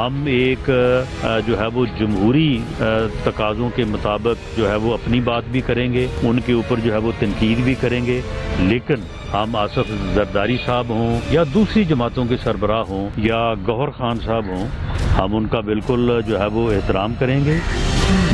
हम एक जो है वो जमहूरी तकाज़ों के मुताबिक जो है वो अपनी बात भी करेंगे, उनके ऊपर जो है वो तनकीद भी करेंगे, लेकिन हम आसिफ जरदारी साहब हों या दूसरी जमातों के सरबराह हों या गौहर खान साहब हों, हम उनका बिल्कुल जो है वो एहतराम करेंगे।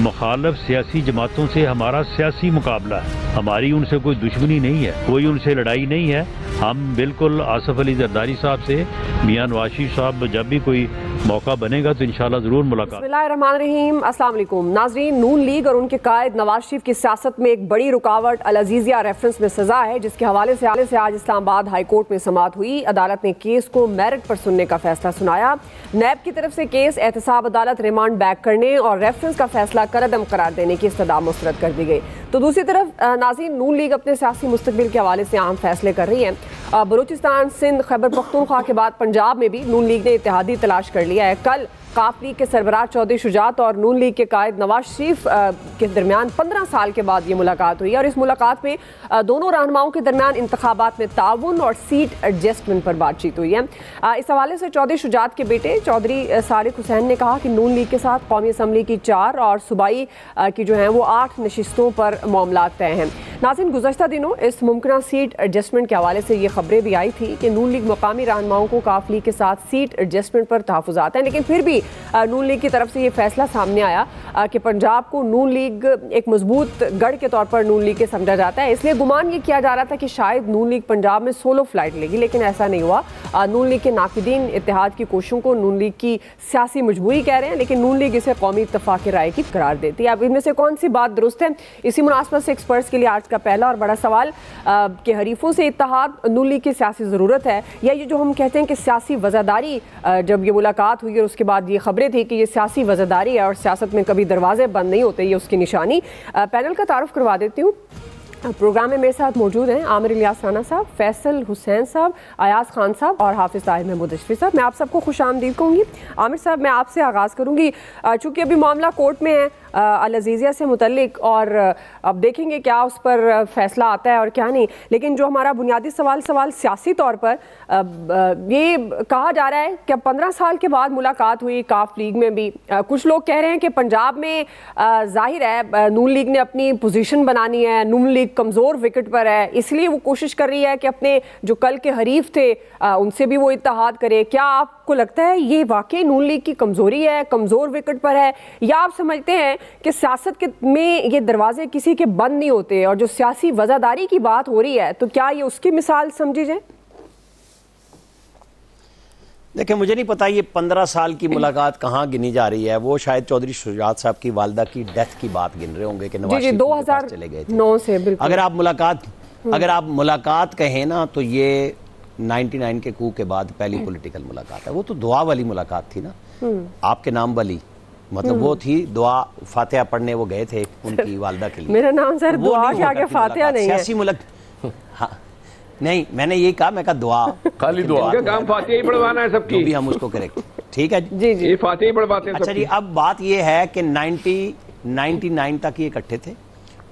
मुखालिफ सियासी जमातों से हमारा सियासी मुकाबला है, हमारी उनसे कोई दुश्मनी नहीं है, कोई उनसे लड़ाई नहीं है। हम बिल्कुल आसिफ अली जरदारी साहब से, मियां नवाज शरीफ साहब जब भी कोई मौका बनेगा तो इंशाल्लाह जरूर मुलाकात। बिस्मिल्लाहिर्रहमानिर्रहीम, अस्सलाम वालेकुम नाज़रीन। नून लीग और उनके कायद नवाज शरीफ की सियासत में एक बड़ी रुकावट अल अज़ीज़िया रेफरेंस में सजा है, जिसके हवाले से आज इस्लामाबाद हाई कोर्ट में समाअत हुई। अदालत ने केस को मेरिट पर सुनने का फैसला सुनाया। नैब की तरफ से केस एहतसाब अदालत रिमांड बैक करने और रेफरेंस का फैसला करदम करार देने की इस्तदा मुस्तरद कर दी गई। तो दूसरी तरफ नाज़रीन, नून लीग अपने सियासी मुस्तकबिल के हवाले से अहम फैसले कर रही है। बलूचिस्तान, सिंध, खैबर पख्तूनख्वा के बाद पंजाब में भी नून लीग ने इत्तेहादी तलाश कर लिया है। कल काफ लीग के सरबराह चौधरी शुजात और नून लीग के कायद नवाज शरीफ के दरमियान 15 साल के बाद ये मुलाकात हुई और इस मुलाकात में दोनों रहनुमाओं के दरमियान इंतखाबात में ताउन और सीट एडजस्टमेंट पर बातचीत हुई है। इस हवाले से चौधरी शुजात के बेटे चौधरी सारिक हुसैन ने कहा कि नून लीग के साथ कौमी असम्बली की 4 और सूबाई की जो हैं वो 8 नशिस्तों पर मामला तय हैं। नाज़रीन, गुज़श्ता दिनों इस मुमकिन सीट एडजस्टमेंट के हवाले से ये खबरें भी आई थी कि नून लीग मकामी रहनुमाओं को काफ लीग के साथ सीट एडजस्टमेंट पर तहफ़्फ़ुज़ात हैं, लेकिन फिर भी नून लीग की तरफ से ये फैसला सामने आया कि पंजाब को नून लीग एक मजबूत गढ़ के तौर पर नून लीग के समझा जाता है। इसलिए गुमान ये किया जा रहा था कि शायद नून लीग पंजाब में सोलो फ्लाइट लेगी, लेकिन ऐसा नहीं हुआ। नून लीग के नाक़िदीन इत्तेहाद की कोशिशों को नून लीग की सियासी मजबूरी कह रहे हैं, लेकिन नून लीग इसे कौमी इत्तफ़ाक़ राय की करार देती है। अब इनमें से कौन सी बात दुरुस्त है, इसी मुनासबत से एक्सपर्ट्स के लिए आज का पहला और बड़ा सवाल कि हरीफों से इत्तेहाद नून लीग की सियासी ज़रूरत है, या ये जो हम कहते हैं कि सियासी वज़ादारी, जब ये मुलाकात हुई और उसके बाद ये खबरें थी कि ये सियासी वज़ादारी है और सियासत में कभी दरवाजे बंद नहीं होते, ये उसकी निशानी। पैनल का तारुफ करवा देती हूँ। प्रोग्राम में मेरे साथ मौजूद हैं आमिर इलियास राना साहब, फैसल हुसैन साहब, अयाज खान साहब और हाफिज़ ताहिर महमूद अशरफी साहब। मैं आप सबको खुशामदीद कहूँगी। आमिर साहब, मैं आपसे आगाज़ करूँगी, चूँकि अभी मामला कोर्ट में है अल अज़ीज़िया से मुतल्लिक, और अब देखेंगे क्या उस पर फैसला आता है और क्या नहीं, लेकिन जो हमारा बुनियादी सवाल सियासी तौर पर ये कहा जा रहा है कि अब 15 साल के बाद मुलाकात हुई काफ लीग में भी। कुछ लोग कह रहे हैं कि पंजाब में जाहिर है नून लीग ने अपनी पोजीशन बनानी है, नून लीग कमज़ोर विकेट पर है, इसलिए वो कोशिश कर रही है कि अपने जो कल के हरीफ थे उनसे भी वो इत्तेहाद करे। क्या आपको लगता है ये वाकई नून लीग की कमज़ोरी है, कमज़ोर विकेट पर है, या आप समझते हैं कि सियासत में ये दरवाजे किसी के बंद नहीं होते, और जो सियासी वज़ादारी की बात हो रही है तो क्या ये उसकी मिसाल समझी जाए? देखिए, मुझे नहीं पता ये 15 साल की मुलाकात कहाँ गिनी जा रही है। वो शायद चौधरी शुजात साहब की वालदा की डेथ की बात गिन रहे होंगे कि नवाज शरीफ 2009 चले गए थे। से बिल्कुल। अगर आप मुलाकात कहें ना, तो ये 99 के कू के बाद पहली पॉलिटिकल मुलाकात है। वो तो दुआ वाली मुलाकात थी ना, आपके नाम वाली, मतलब वो थी दुआ, फातिहा पढ़ने वो गए थे उनकी वालदा के लिए। मेरा नाम सर दुआ के आगे फातिहा नहीं है। सियासी हाँ, नहीं, मैंने यही कहा, मैं कहा दुआ, खाली दुआ का काम फातिहा ही पढ़वाना है सबकी, भी हम उसको करेक्ट, ठीक है जी जी, ये फातिहा ही पढ़वाते हैं। अच्छा जी, अब बात ये है कि 99 तक ये इकट्ठे थे,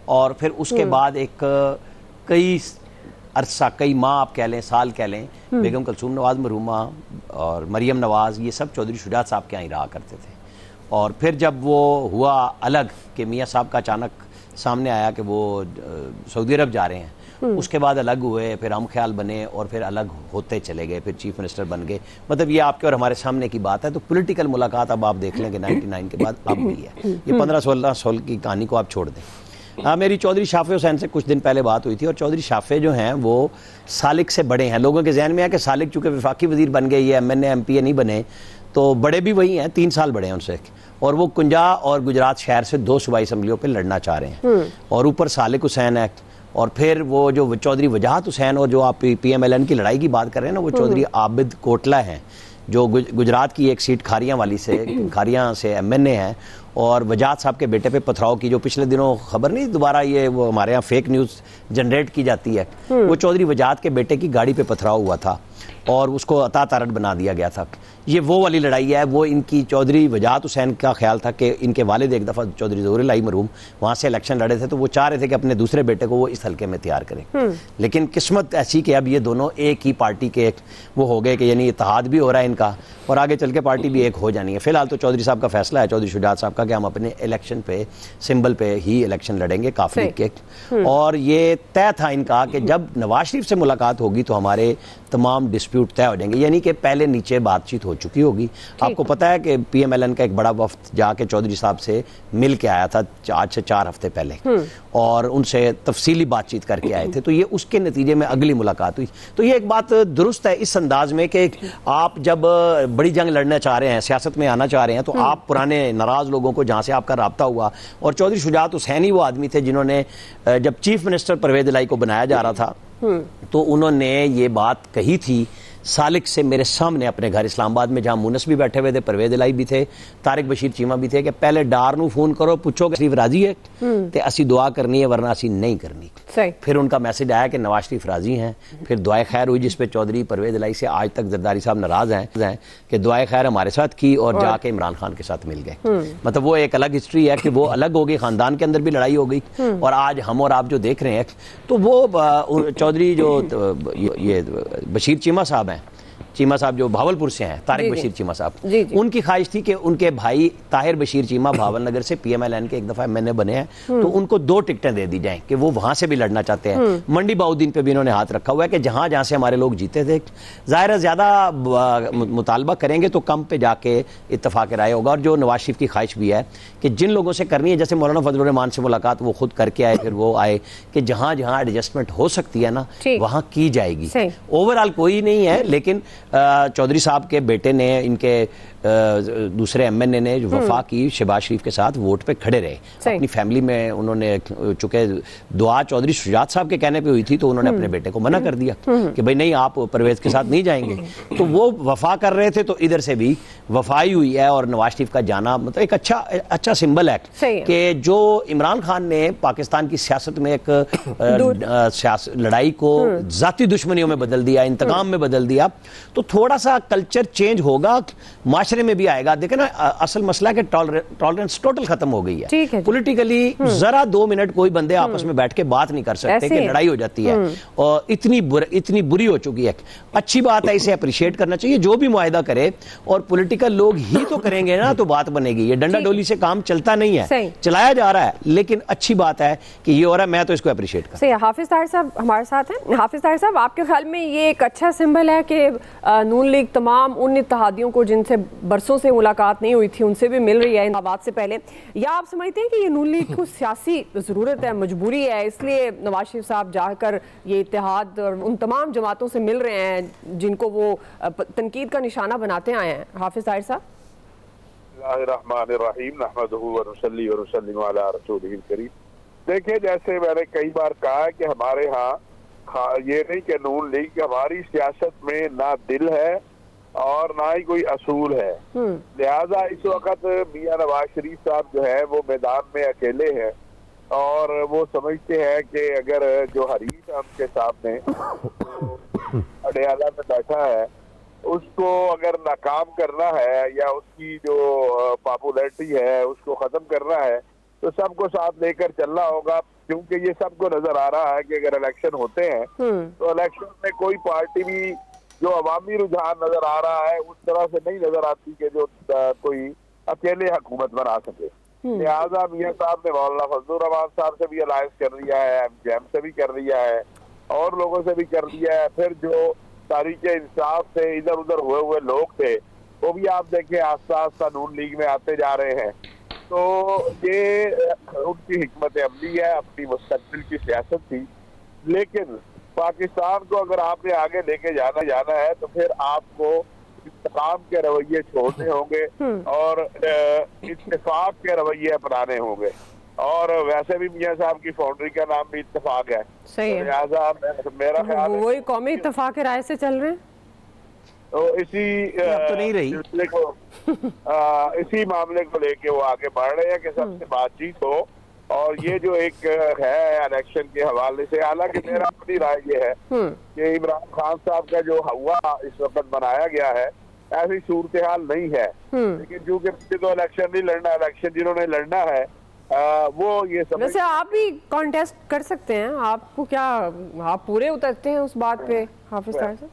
और फिर उसके बाद एक कई अरसा, कई माह आप कह लें, साल कह लें, बेगम कलसूम नवाज मरहूमा और मरियम नवाज, ये सब चौधरी शुजात साहब के यहाँ ही रहा करते थे। और फिर जब वो हुआ अलग कि मियाँ साहब का अचानक सामने आया कि वो सऊदी अरब जा रहे हैं, उसके बाद अलग हुए, फिर हम ख्याल बने और फिर अलग होते चले गए, फिर चीफ मिनिस्टर बन गए। मतलब ये आपके और हमारे सामने की बात है। तो पॉलिटिकल मुलाकात अब आप देख लें कि 99 के बाद अब भी है। ये 15-16 साल की कहानी को आप छोड़ दें। मेरी चौधरी शाफे हुसैन से कुछ दिन पहले बात हुई थी, और चौधरी शाफे जो हैं वो सालिक से बड़े हैं। लोगों के जहन में है कि सालिक चूँकि वफाकी वजीर बन गए, ये MNA MPA नहीं बने, तो बड़े भी वही हैं, 3 साल बड़े हैं उनसे, और वो कुंजा और गुजरात शहर से 2 सूबाई असम्बलियों पर लड़ना चाह रहे हैं, और ऊपर सालिक हुसैन है, और फिर वो जो चौधरी वजाहत हुसैन, और जो आप PMLN की लड़ाई की बात कर रहे हैं ना, वो चौधरी आबिद कोटला हैं, जो गुजरात की एक सीट खारियाँ वाली से, खारियाँ से MNA हैं, और वजाहत साहब के बेटे पे पथराव की जो पिछले दिनों खबर नहीं दोबारा ये वो हमारे यहाँ फेक न्यूज़ जनरेट की जाती है, वो चौधरी वजाहत के बेटे की गाड़ी पे पथराव हुआ था और उसको अता तारट बना दिया गया था। ये वो वाली लड़ाई है। वो इनकी चौधरी वजाहत हुसैन का ख्याल था कि इनके वालिद एक दफ़ा चौधरी ज़हूर इलाही मरहूम वहाँ से इलेक्शन लड़े थे, तो वो चाह रहे थे कि अपने दूसरे बेटे को वो इस हल्के में तैयार करें। लेकिन किस्मत ऐसी कि अब ये दोनों एक ही पार्टी के वो हो गए कि यानी इत्तेहाद भी हो रहा है इनका और आगे चल के पार्टी भी एक हो जानी है। फिलहाल तो चौधरी साहब का फैसला है, चौधरी शुजात साहब का, कि हम अपने इलेक्शन पे सिंबल पे ही इलेक्शन लड़ेंगे काफी के। और ये तय था इनका कि जब नवाज शरीफ से मुलाकात होगी तो हमारे तमाम डिस्प्यूट तय हो जाएंगे, यानी कि पहले नीचे बातचीत हो चुकी होगी। आपको पता है कि PMLN का एक बड़ा वफ्द जाके चौधरी साहब से मिल के आया था आज से 4 हफ्ते पहले और उनसे तफसीली बातचीत करके आए थे, तो ये उसके नतीजे में अगली मुलाकात हुई। तो ये एक बात दुरुस्त है इस अंदाज में कि आप जब बड़ी जंग लड़ना चाह रहे हैं, सियासत में आना चाह रहे हैं, तो आप पुराने नाराज लोगों को जहां से आपका राब्ता हुआ, और चौधरी शुजात हुसैन ही वो आदमी थे जिन्होंने जब चीफ मिनिस्टर परवेज इलाही को बनाया जा रहा था तो उन्होंने ये बात कही थी सालिक से मेरे सामने अपने घर इस्लामाबाद में, जहां मुनस भी बैठे हुए थे, परवेज इलाही भी थे, तारिक बशीर चीमा भी थे, कि पहले डार नू फोन करो, पूछो कि शरीफ राजी है ते असी दुआ करनी है वरना असी नहीं करनी। फिर उनका मैसेज आया कि नवाज शरीफ राजी हैं, फिर दुआए खैर हुई जिसपे चौधरी परवेज इलाही से आज तक जरदारी साहब नाराज हैं कि दुआए खैर हमारे साथ की और जाके इमरान खान के साथ मिल गए। मतलब वो एक अलग हिस्ट्री है कि वो अलग हो गई, खानदान के अंदर भी लड़ाई हो गई, और आज हम और आप जो देख रहे हैं तो वो चौधरी जो ये बशीर चीमा साहब हैं, चीमा साहब जो भावलपुर से हैं, तारिक बशीर चीमा साहब, उनकी ख्वाहिश थी कि उनके भाई ताहिर बशीर चीमा भावल नगर से PMLN के एक दफा MNA बने हैं, तो उनको 2 टिकटें दे दी जाएं कि वो वहां से भी लड़ना चाहते हैं। मंडी बाउद्दीन पे भी इन्होंने हाथ रखा हुआ है कि जहां जहां से हमारे लोग जीते थे, जाहिर है ज्यादा मुतालबा करेंगे तो कम पे जाके इत्तफाक राय होगा। और जो नवाज शरीफ की ख्वाहिश भी है कि जिन लोगों से करनी है, जैसे मौलाना फजलुर रहमान से मुलाकात वो खुद करके आए, फिर वो आए कि जहां जहां एडजस्टमेंट हो सकती है ना वहां की जाएगी। ओवरऑल कोई नहीं है, लेकिन चौधरी साहब के बेटे ने, इनके दूसरे MNA ने जो वफा की शहबाज शरीफ के साथ वोट पे खड़े रहे, अपनी फैमिली में उन्होंने, चूंकि दुआ चौधरी शुजात साहब के कहने पे हुई थी तो उन्होंने अपने बेटे को मना कर दिया कि भाई नहीं आप परवेज के साथ नहीं जाएंगे, तो वो वफा कर रहे थे, तो इधर से भी वफाई हुई है। और नवाज शरीफ का जाना मतलब एक अच्छा सिंबल है कि जो इमरान खान ने पाकिस्तान की सियासत में एक लड़ाई को जाती दुश्मनियों में बदल दिया, इंतकाम में बदल दिया, तो थोड़ा सा कल्चर चेंज होगा, माशरे में भी आएगा। देखे ना, असल मसला है कि टॉलरेंस टोटल खत्म हो गई है पॉलिटिकली। जरा 2 मिनट कोई बंदे आपस में बैठ के बात नहीं कर सकते कि लड़ाई हो जाती है, और इतनी बुरी हो चुकी है। अच्छी बात है, इसे अप्रिशिएट करना चाहिए, जो भी मुआहिदा करे, और पॉलिटिकल लोग ही तो करेंगे ना तो बात बनेगी। ये डंडा डोली से काम चलता नहीं है, चलाया जा रहा है, लेकिन अच्छी बात है कि ये हो रहा है, मैं तो इसको अप्रिशिएट करता हूं। हाफिज ताहिर साहब हमारे साथ हैं। हाफिज ताहिर साहब, आपके ख्याल में ये एक अच्छा सिंबल है कि नून लीग तमाम उन इत्तेहादियों को जिनसे बरसों से मुलाकात नहीं हुई थी उनसे भी मिल रही है इंतखाबात से पहले, या आप समझते हैं कि ये नून लीग को सियासी ज़रूरत है, मजबूरी है, इसलिए नवाज शरीफ साहब जाकर ये इत्तेहाद और उन तमाम जमातों से मिल रहे हैं जिनको वो तनकीद का निशाना बनाते आए हैं? हाफिज ताहिर साहब। देखिए, जैसे मैंने कई बार कहा है कि हमारे यहाँ ये नहीं कि नून लीग, हमारी सियासत में ना दिल है और ना ही कोई असूल है। लिहाजा इस वक्त मियां नवाज शरीफ साहब जो है वो मैदान में अकेले हैं, और वो समझते हैं कि अगर जो हरीफ है उनके सामने अडयाला में बैठा है उसको अगर नाकाम करना है या उसकी जो पॉपुलैरिटी है उसको खत्म करना है तो सबको साथ लेकर चलना होगा, क्योंकि ये सबको नजर आ रहा है कि अगर इलेक्शन होते हैं तो इलेक्शन में कोई पार्टी भी जो अवामी रुझान नजर आ रहा है उस तरह से नहीं नजर आती कि जो कोई अकेले हुकूमत बना सके। लिहाजा मियां साहब ने मौलाना फजलुर रहमान साहब से भी अलायंस कर लिया है, MJM से भी कर लिया है, और लोगों से भी कर लिया है। फिर जो तारीख इंसाफ से इधर उधर हुए लोग थे वो भी आप देखें आस्ता आस्ता नून लीग में आते जा रहे हैं। तो ये उनकी हिकमत अमली है, अपनी मुस्तकबिल की सियासत थी। लेकिन पाकिस्तान को अगर आपने आगे लेके जाना है तो फिर आपको इंतकाम के रवैये छोड़ने होंगे और इत्तेफाक के रवैये अपनाने होंगे। और वैसे भी मियां साहब की फाउंड्री का नाम भी इत्तेफाक है। सही है। लिहाजा मेरा ख्याल वही कौमी इत्तेफाक के राय से चल रहे हैं। तो इसी तो नहीं रही सिलसिले को इसी मामले को लेके वो आगे बढ़ रहे हैं कि सबसे बातचीत हो। और ये जो एक है इलेक्शन के हवाले से, हालांकि मेरा अपनी राय ये है कि इमरान खान साहब का जो हुआ इस वक्त बनाया गया है, ऐसी सूरत हाल नहीं है। लेकिन चूंकि तो इलेक्शन नहीं लड़ना, इलेक्शन जिन्होंने लड़ना है वो ये समझ। वैसे आप भी कॉन्टेस्ट कर सकते हैं, आपको क्या, आप पूरे उतरते हैं उस बात पे हाफिज ताहिर साहब?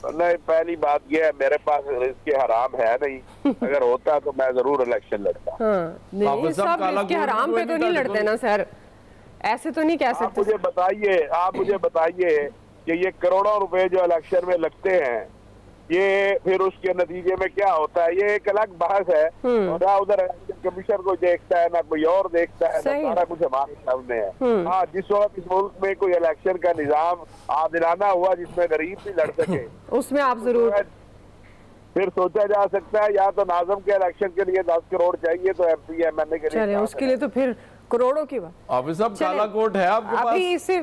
नहीं, पहली बात यह है मेरे पास रिस्क हराम है नहीं। अगर होता तो मैं जरूर इलेक्शन लड़ता। नहीं, सब रिस्क हराम पे तो नहीं लड़ते ना सर, ऐसे तो नहीं कह सकते। आप मुझे बताइए कि ये करोड़ों रुपए जो इलेक्शन में लगते हैं, ये फिर उसके नतीजे में क्या होता है, ये एक अलग बहस है। और ना उधर कमीशन को देखता है, ना कोई और देखता है, ना सारा कुछ हमारे सामने है। हाँ, जिस वक्त इस मुल्क में कोई इलेक्शन का निजाम आदिलाना हुआ जिसमें गरीब भी लड़ सके, उसमें आप जरूर फिर सोचा जा सकता है। या तो नाज़म के इलेक्शन के लिए 10 करोड़ चाहिए तो MP MNA के लिए उसके लिए तो फिर करोड़ों की बात। ऑफिस साहब काला कोट है आपके पास। अभी इसे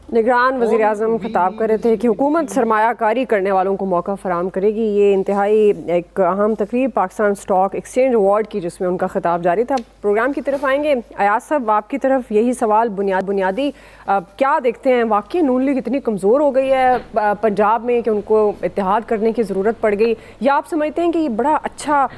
निगरान वज़ीर आज़म खिताब कर रहे थे कि हुकूमत सरमायाकारी करने वालों को मौका फराम करेगी। ये इंतहाई एक अहम तकरीब पाकिस्तान स्टॉक एक्सचेंज अवार्ड की, जिसमें उनका खिताब जारी था। प्रोग्राम की तरफ आएंगे। अयाज साहब, आपकी तरफ यही सवाल बुनियादी क्या देखते हैं, वाकई नून लीग इतनी कमज़ोर हो गई है पंजाब में कि उनको इत्तेहाद करने की ज़रूरत पड़ गई, या आप समझते हैं कि ये बड़ा अच्छा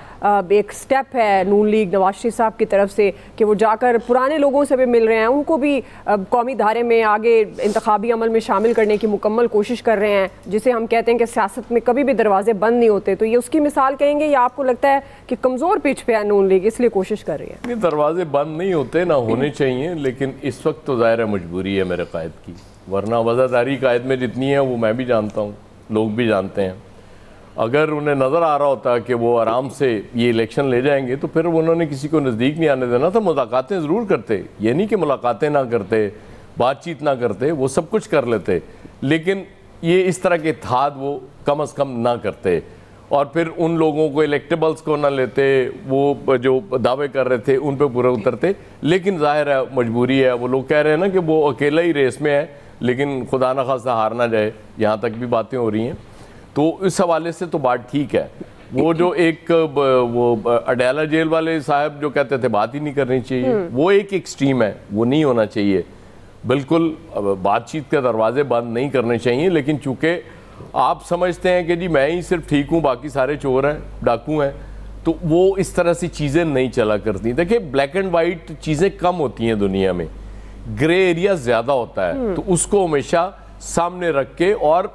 एक स्टेप है नून लीग नवाज शरीफ साहब की तरफ से कि वो जाकर पुराने लोगों से भी मिल रहे हैं, उनको भी कौमी धारे में आगे इंतखाबी अमल में शामिल करने की मुकम्मल कोशिश कर रहे हैं, जिसे हम कहते हैं कि सियासत में कभी भी दरवाजे बंद नहीं होते, तो ये उसकी मिसाल कहेंगे, या आपको लगता है कि कमज़ोर पिच पे है नून लीग इसलिए कोशिश कर रही है? दरवाजे बंद नहीं होते, ना होने चाहिए, लेकिन इस वक्त तो ज़ाहिर है मजबूरी है मेरे कायद की, वरना वज़ादारी कायद में जितनी है वो मैं भी जानता हूँ, लोग भी जानते हैं। अगर उन्हें नज़र आ रहा होता कि वो आराम से ये इलेक्शन ले जाएंगे तो फिर उन्होंने किसी को नज़दीक नहीं आने देना था। मुलाकातें ज़रूर करते, ये नहीं कि मुलाकातें ना करते, बातचीत ना करते, वो सब कुछ कर लेते, लेकिन ये इस तरह के इत्तेहाद वो कम अज़ कम ना करते। और फिर उन लोगों को इलेक्टेबल्स को ना लेते, वो जो दावे कर रहे थे उन पर पूरे उतरते। लेकिन जाहिर है मजबूरी है, वो लोग कह रहे हैं ना कि वो अकेला ही रेस में है, लेकिन खुदा न खास्ता हार ना जाए, यहाँ तक भी बातें हो रही हैं। तो इस हवाले से तो बात ठीक है। वो जो एक वो अडयाला जेल वाले साहब जो कहते थे बात ही नहीं करनी चाहिए, वो एक एक्सट्रीम है, वो नहीं होना चाहिए। बिल्कुल बातचीत के दरवाजे बंद नहीं करने चाहिए, लेकिन चूँकि आप समझते हैं कि जी मैं ही सिर्फ ठीक हूँ, बाकी सारे चोर हैं, डाकू हैं, तो वो इस तरह से चीज़ें नहीं चला करती। देखिए, ब्लैक एंड वाइट चीज़ें कम होती हैं दुनिया में, ग्रे एरिया ज़्यादा होता है, तो उसको हमेशा सामने रख के और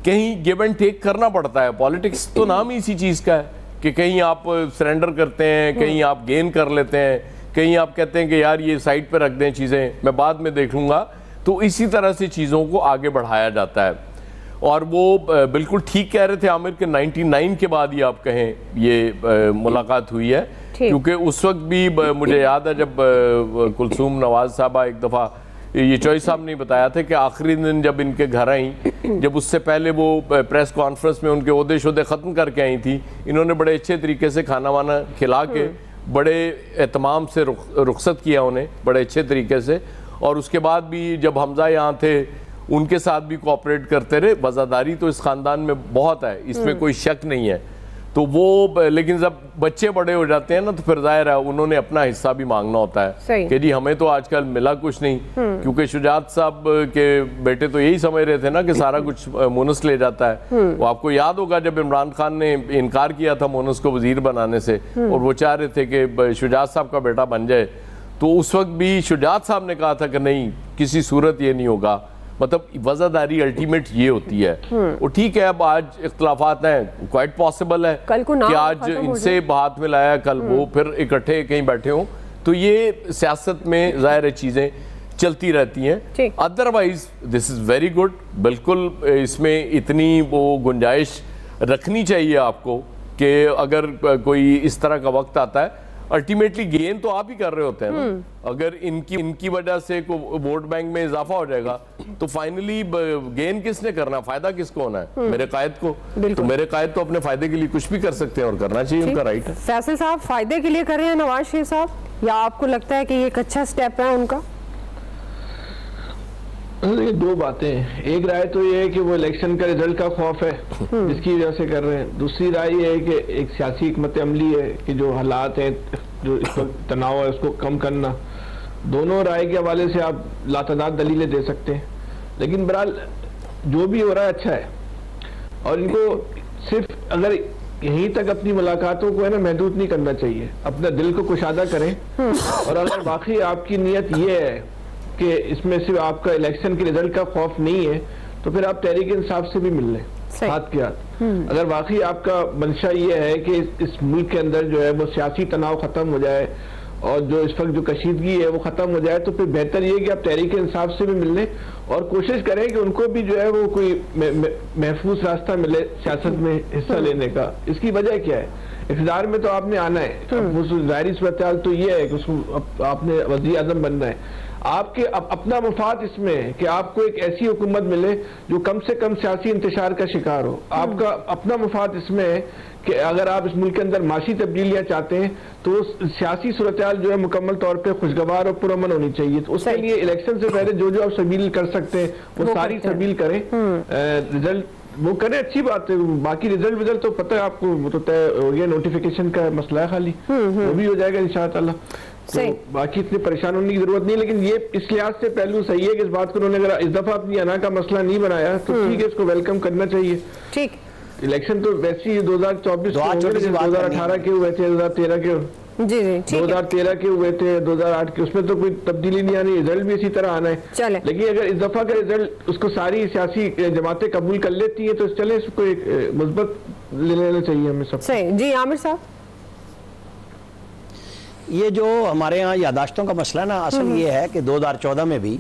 कहीं गिव एंड टेक करना पड़ता है। पॉलिटिक्स तो नाम ही इसी चीज़ का है कि कहीं आप सरेंडर करते हैं, कहीं आप गेन कर लेते हैं, कहीं आप कहते हैं कि यार ये साइड पे रख दें चीज़ें, मैं बाद में देख लूँगा। तो इसी तरह से चीज़ों को आगे बढ़ाया जाता है। और वो बिल्कुल ठीक कह रहे थे आमिर के 99 के बाद ही आप कहें ये मुलाकात हुई है, क्योंकि उस वक्त भी मुझे याद है जब कुलसूम नवाज साहबा एक दफ़ा, ये चौई साहब ने बताया था कि आखिरी दिन जब इनके घर आई, जब उससे पहले वो प्रेस कॉन्फ्रेंस में उनके ओहदे शोदे ख़त्म करके आई थी, इन्होंने बड़े अच्छे तरीके से खाना वाना खिला के बड़े एहतमाम से रुखसत किया उन्हें, बड़े अच्छे तरीके से। और उसके बाद भी जब हमजा यहाँ थे उनके साथ भी कोऑपरेट करते रहे। वज़ादारी तो इस ख़ानदान में बहुत है, इसमें कोई शक नहीं है। तो वो, लेकिन जब बच्चे बड़े हो जाते हैं ना तो फिर जाहिर है उन्होंने अपना हिस्सा भी मांगना होता है कि जी हमें तो आजकल मिला कुछ नहीं। क्योंकि शुजात साहब के बेटे तो यही समझ रहे थे ना कि सारा कुछ मोनस ले जाता है। वो आपको याद होगा जब इमरान खान ने इनकार किया था मोनस को वजीर बनाने से और वो चाह रहे थे कि शुजात साहब का बेटा बन जाए, तो उस वक्त भी शुजात साहब ने कहा था कि नहीं, किसी सूरत ये नहीं होगा। मतलब वज़ादारी अल्टीमेट ये होती है। वो ठीक है, अब आज इख्तलाफात हैं, क्वाइट पॉसिबल है कल को कि आज इनसे हाथ में लाया, कल वो फिर इकट्ठे कहीं बैठे हों, तो ये सियासत में ज़ाहिर चीज़ें चलती रहती हैं। Otherwise this is very good. बिल्कुल इसमें इतनी वो गुंजाइश रखनी चाहिए आपको कि अगर कोई इस तरह का वक्त आता है, अल्टीमेटली गेन तो आप ही कर रहे होते हैं ना। अगर इनकी वजह से वोट बैंक में इजाफा हो जाएगा तो फाइनली गेन किसने करना, फायदा किसको होना है? मेरे कायद को। तो मेरे कायद तो अपने फायदे के लिए कुछ भी कर सकते हैं और करना चाहिए, उनका राइट है। फैसल साहब फायदे के लिए कर रहे हैं नवाज शरीफ साहब, या आपको लगता है कि ये एक अच्छा स्टेप है उनका? देखिए, दो बातें हैं। एक राय तो ये है कि वो इलेक्शन का रिजल्ट का खौफ है जिसकी वजह से कर रहे हैं। दूसरी राय ये है कि एक सियासी हिकमत अमली है कि जो हालात हैं, जो इस वक्त तनाव है, उसको कम करना। दोनों राय के हवाले से आप लातादाद दलीलें दे सकते हैं, लेकिन बहरहाल जो भी हो रहा है अच्छा है। और इनको सिर्फ अगर यहीं तक अपनी मुलाकातों को है ना महदूद नहीं करना चाहिए, अपना दिल को कुशादा करें। और अगर वाकई आपकी नीयत ये है कि इसमें सिर्फ आपका इलेक्शन के रिजल्ट का खौफ नहीं है, तो फिर आप तहरीक इंसाफ से भी मिल लें हाथ के हाथ। अगर वाकई आपका मंशा ये है कि इस मुल्क के अंदर जो है वो सियासी तनाव खत्म हो जाए और जो इस वक्त जो कशीदगी है वो खत्म हो जाए, तो फिर बेहतर ये कि आप तहरीक इंसाफ से भी मिल लें और कोशिश करें कि उनको भी जो है वो कोई महफूज रास्ता मिले सियासत में हिस्सा लेने का। इसकी वजह क्या है? इक़्तिदार में तो आपने आना है, वो ज़ाहिरी सूरत हाल तो ये है कि उसको आपने वज़ीर आज़म बनना है। आपके अपना मफाद इसमें है कि आपको एक ऐसी हुकूमत मिले जो कम से कम सियासी इंतशार का शिकार हो। आपका अपना मफाद इसमें है कि अगर आप इस मुल्क के अंदर माशी तब्दीलियां चाहते हैं तो सियासी सूरत हाल जो है मुकम्मल तौर पे खुशगवार और पुरअमन होनी चाहिए। तो उसके लिए इलेक्शन से पहले जो जो आप सबील कर सकते हैं वो सारी सबील करें, रिजल्ट वो करें, अच्छी बात है। बाकी रिजल्ट तो पता है आपको, वो तो तय हो गया, नोटिफिकेशन का मसला है खाली, वो भी हो जाएगा इंशाअल्लाह। तो बाकी इतनी परेशान होने की जरूरत नहीं। लेकिन ये इस लिहाज से पहलू सही है कि इस बात को उन्होंने अगर इस दफा अपनी अना का मसला नहीं बनाया तो ठीक है, इसको वेलकम करना चाहिए। ठीक, इलेक्शन तो वैसे ही 2024 2018 के हुए थे, 2013 के जी 2013 के हुए थे, 2008 के, उसमें तो कोई तब्दीली नहीं आनी, रिजल्ट भी इसी तरह आना है। चले। लेकिन अगर इस दफा का रिजल्ट उसको सारी सियासी जमातें कबूल कर लेती हैं तो चले इसको एक मुस्बत ले लेना चाहिए हमें सब। सही जी। आमिर साहब, ये जो हमारे यहाँ यादाश्तों का मसला ना, असल ये है कि 2014 में भी